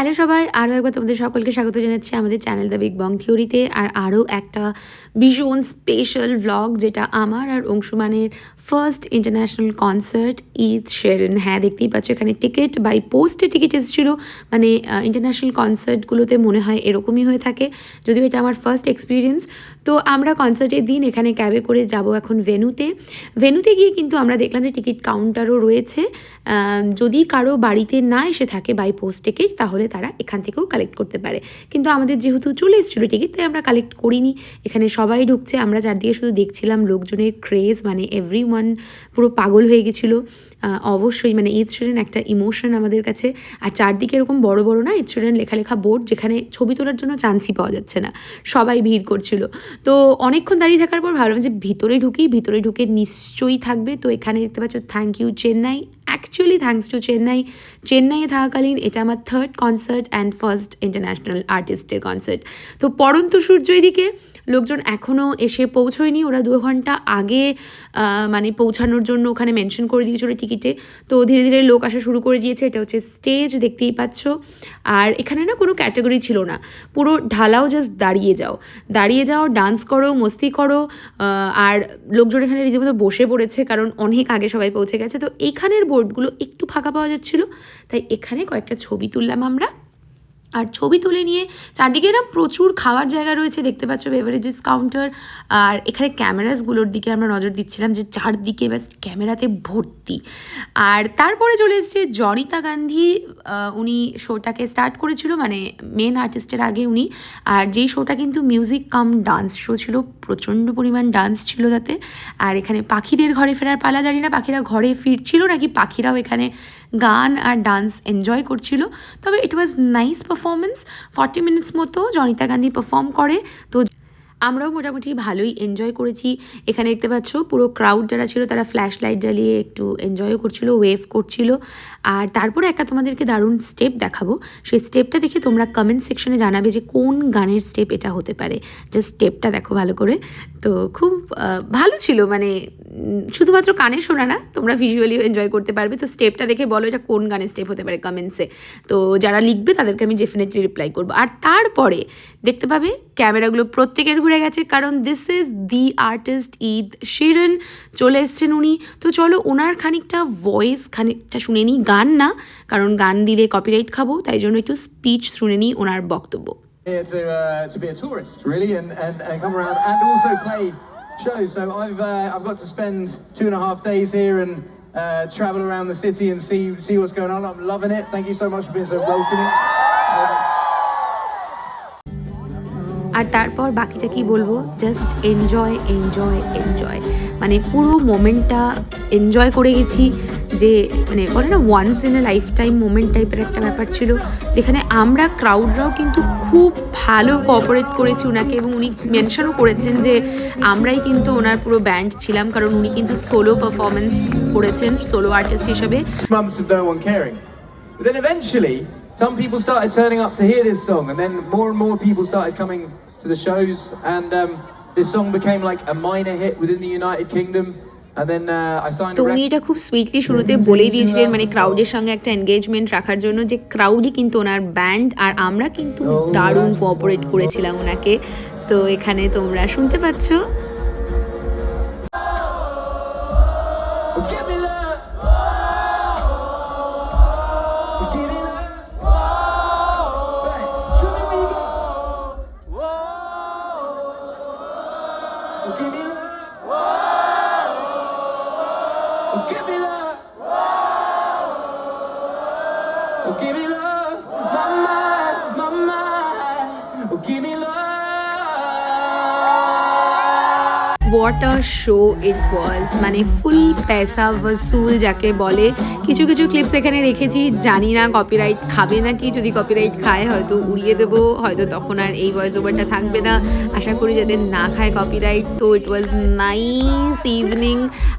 Hello সবাই, আরও একবার তোমাদের সকলকে স্বাগত জানাচ্ছি আমাদের চ্যানেল দ্য বিগ বং থিওরিতে। আর আরও একটা ভীষণ স্পেশাল ভ্লগ, যেটা আমার আর অংশুমানের ফার্স্ট ইন্টারন্যাশনাল কনসার্ট ঈদ শেরেন। হ্যাঁ, দেখতেই পাচ্ছ এখানে টিকিট বাই পোস্টে টিকিট এসেছিলো। মানে ইন্টারন্যাশনাল কনসার্টগুলোতে মনে হয় এরকমই হয়ে থাকে, যদিও এটা আমার ফার্স্ট এক্সপিরিয়েন্স। তো আমরা কনসার্টের দিন এখানে ক্যাবে করে যাব এখন ভেন্যুতে গিয়ে কিন্তু আমরা দেখলাম যে টিকিট কাউন্টারও রয়েছে। যদি কারো বাড়িতে না এসে থাকে বাই পোস্ট টিকিট, তাহলে তারা এখান থেকেও কালেক্ট করতে পারে। কিন্তু আমাদের যেহেতু চলে এসেছিলো টিকিট, তাই আমরা কালেক্ট করিনি। এখানে সবাই ঢুকছে, আমরা চারদিকে শুধু দেখছিলাম লোকজনের ক্রেজ, মানে এভরিওয়ান পুরো পাগল হয়ে গেছিলো। অবশ্যই মানে ঈদ শেরেন একটা ইমোশন আমাদের কাছে। আর চারদিকে এরকম বড় বড় না ঈদ শেরেন লেখা বোর্ড, যেখানে ছবি তোলার জন্য চান্সই পাওয়া যাচ্ছে না, সবাই ভিড় করছিল। তো অনেকক্ষণ দাঁড়িয়ে থাকার পর ভাবলাম যে ভিতরে ঢুকে নিশ্চয়ই থাকবে। তো এখানে দেখতে পাচ্ছ thank you Chennai. Actually thanks to চেন্নাইয়ে থাকাকালীন এটা আমার third concert and first international আর্টিস্টের কনসার্ট। তো পড়ন্ত সূর্য এদিকে, লোকজন এখনও এসে পৌঁছয়নি। ওরা 2 ঘন্টা আগে মানে পৌঁছানোর জন্য ওখানে মেনশন করে দিয়েছিল টিকিটে। তো ধীরে ধীরে লোক আসা শুরু করে দিয়েছে। এটা হচ্ছে স্টেজ, দেখতেই পাচ্ছ। আর এখানে না কোনো ক্যাটাগরি ছিল না, পুরো ঢালাও, জাস্ট দাঁড়িয়ে যাও, ডান্স করো, মস্তি করো। আর লোকজন এখানে রীতিমতো বসে পড়েছে, কারণ অনেক আগে সবাই পৌঁছে গেছে। তো এইখানের বোর্ডগুলো একটু ফাঁকা পাওয়া যাচ্ছিলো, তাই এখানে কয়েকটা ছবি তুললাম আমরা। আর ছবি তুলে নিয়ে চারদিকে না প্রচুর খাওয়ার জায়গা রয়েছে, দেখতে পাচ্ছ বেভারেজেস কাউন্টার। আর এখানে ক্যামেরাসগুলোর দিকে আমরা নজর দিচ্ছিলাম, যে চারদিকে ব্যাস ক্যামেরাতে ভর্তি। আর তারপরে চলে এসছে জনিতা গান্ধী। উনি শোটাকে স্টার্ট করেছিল, মানে মেন আর্টিস্টের আগে উনি। আর যেই শোটা কিন্তু মিউজিক কাম ডান্স শো ছিল, প্রচণ্ড পরিমাণ ডান্স ছিল তাতে। আর এখানে পাখিদের ঘরে ফেরার পালা, জানি না পাখিরা ঘরে ফিরছিল নাকি পাখিরাও এখানে গান আর ডান্স এনজয় করছিল। তবে ইট ওয়াজ নাইস পারফরমেন্স। 40 মিনিটস মতো জনিতা গান্ধী পারফর্ম করে। তো আমরাও মোটামুটি ভালোই এনজয় করেছি। এখানে দেখতে পাচ্ছ পুরো ক্রাউড যারা ছিল তারা ফ্ল্যাশ লাইট জ্বালিয়ে একটু এনজয়ও করছিল, ওয়েভ করছিল। আর তারপরে একটা তোমাদেরকে দারুণ স্টেপ দেখাবো। সেই স্টেপটা দেখে তোমরা কমেন্ট সেকশনে জানাবে যে কোন গানের স্টেপ এটা হতে পারে। জাস্ট স্টেপটা দেখো ভালো করে। তো খুব ভালো ছিল, মানে শুধুমাত্র কানে শোনা না, তোমরা ভিজুয়ালিও এনজয় করতে পারবে। তো স্টেপটা দেখে বলো এটা কোন গানের স্টেপ হতে পারে কমেন্টসে। তো যারা লিখবে তাদেরকে আমি ডেফিনেটলি রিপ্লাই করবো। আর তারপরে দেখতে পাবে ক্যামেরাগুলো প্রত্যেকের ঘুরে গেছে, কারণ this is the artist Ed Sheeran. চলে এসছেন উনি। তো চলো ওনার খানিকটা শুনে নিই, গান না, কারণ গান দিলে কপিরাইট খাবো, তাই জন্য একটু স্পিচ শুনে নিই ওনার বক্তব্য। Here to be a tourist, really, and come around and also play shows. So I've got to spend 2.5 days here and travel around the city and see what's going on. I'm loving it. Thank you so much for being so welcoming. আর তারপর বাকিটা কি বলবো, just enjoy. মানে পুরো মোমেন্টটা enjoy করে গেছি। যে মানে বলে না once in a lifetime moment টাইপের একটা ব্যাপার ছিল, যেখানে আমরা ক্রাউডরাও কিন্তু খুব ভালো কোঅপারেট করেছি ওনাকে। এবং উনি মেনশনও করেছেন যে আমরাই কিন্তু ওনার পুরো ব্যান্ড ছিলাম, কারণ উনি কিন্তু সোলো পারফরমেন্স করেছেন, সোলো আর্টিস্ট হিসেবে। Months of no one caring. But then eventually some people started turning up to hear this song, and then more people started coming to the shows, and this song became like a minor hit within the United Kingdom. And then I signed তো উনি এটা খুব sweetly শুরুতে বলেই দিয়েছিলেন, মানে ক্রাউডের সঙ্গে একটা এনগেজমেন্ট রাখার জন্য, যে ক্রাউডই কিন্তু ওনার ব্যান্ড, আর আমরা কিন্তু দারুণ কোঅপারেট করেছিলাম ওনাকে। তো এখানে তোমরা শুনতে পাচ্ছ। Give me love. Oh, give me love. Mama. Oh, give me love. What a show it was, মানে ফুল পয়সা ওয়াসুল যাকে বলে। কিছু ক্লিপস এখানে রেখেছি, জানি না কপিরাইট খাবে নাকি। যদি কপিরাইট খায় হয়তো উড়িয়ে দেবো, হয়তো তখন আর এই ভয়েস ওভারটা থাকবে না। আশা করি যাতে না খায় কপিরাইট। তো ইট ওয়াজ নাইস ইভিনিং।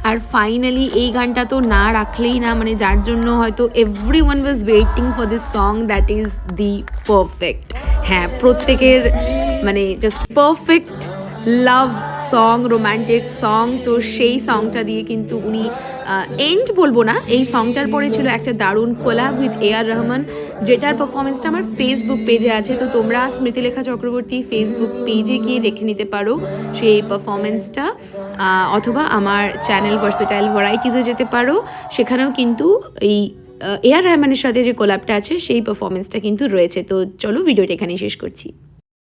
আর ফাইনালি এই গানটা তো না রাখলেই না, মানে যার জন্য হয়তো everyone was waiting for this song, that is the perfect. হ্যাঁ, প্রত্যেকের মানে জাস্ট পারফেক্ট লাভ সং, রোম্যান্টিক সং। তো সেই সংটা দিয়ে কিন্তু উনি এন্ড বলবো না, এই সংটার পরে ছিল একটা দারুণ কোলাব উইথ এআর রহমান, যেটার পারফরমেন্সটা আমার ফেসবুক পেজে আছে। তো তোমরা স্মৃতিলেখা চক্রবর্তী ফেসবুক পেজে গিয়ে দেখে নিতে পারো সেই পারফরমেন্সটা, অথবা আমার চ্যানেল ভার্সেটাইল ভ্যারাইটিসে যেতে পারো, সেখানেও কিন্তু এই এআর রহমানের সাথে যে কোলাবটা আছে সেই পারফরমেন্সটা কিন্তু রয়েছে। তো চলো ভিডিওটা এখানেই শেষ করছি।